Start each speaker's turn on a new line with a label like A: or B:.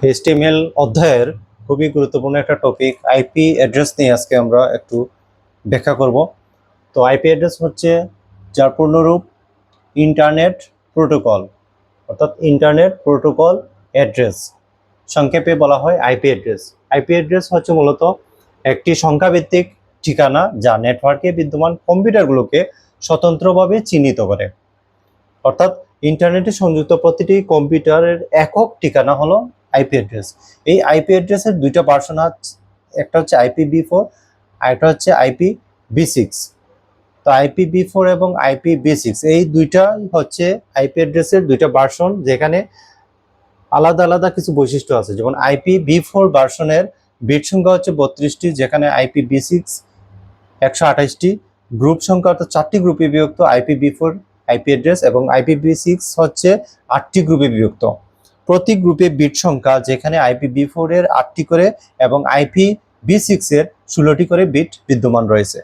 A: HTML অধ্যায়ের খুবই গুরুত্বপূর্ণ একটা টপিক আইপি অ্যাড্রেস নিয়ে আজকে আমরা একটু ব্যাখ্যা করব। তো আইপি অ্যাড্রেস হচ্ছে যার পূর্ণরূপ ইন্টারনেট প্রোটোকল, অর্থাৎ ইন্টারনেট প্রোটোকল অ্যাড্রেস, সংক্ষেপে বলা হয় আইপি অ্যাড্রেস। আইপি অ্যাড্রেস হচ্ছে মূলত একটি সংখ্যাভিত্তিক ঠিকানা যা নেটওয়ার্কে বিদ্যমান কম্পিউটারগুলোকে স্বতন্ত্রভাবে চিহ্নিত করে। অর্থাৎ ইন্টারনেটে সংযুক্ত প্রতিটি কম্পিউটারের একক ঠিকানা হলো আইপি অ্যাড্রেস। এই আইপি অ্যাড্রেসের দুইটা ভার্সন আছে, একটা হচ্ছে IPv4 আর একটা হচ্ছে IPv6। তো IPv4 এবং IPv6 এই দুইটাই হচ্ছে আইপি অ্যাড্রেসের দুইটা ভার্সন, যেখানে আলাদা আলাদা কিছু বৈশিষ্ট্য আছে। যেমন IPv4 ভার্সনের বিট সংখ্যা হচ্ছে 32টি, যেখানে IPv6 128টি। গ্রুপ সংখ্যা অর্থাৎ 4টি গ্রুপে বিভক্ত IPv4 আইপি অ্যাড্রেস, এবং IPv6 হচ্ছে 8টি গ্রুপে বিভক্ত। প্রতি গ্রুপে বিট সংখ্যা, যেখানে IPv4 এর 8টি করে এবং IPv6 এর 16টি করে বিট বিদ্যমান রয়েছে।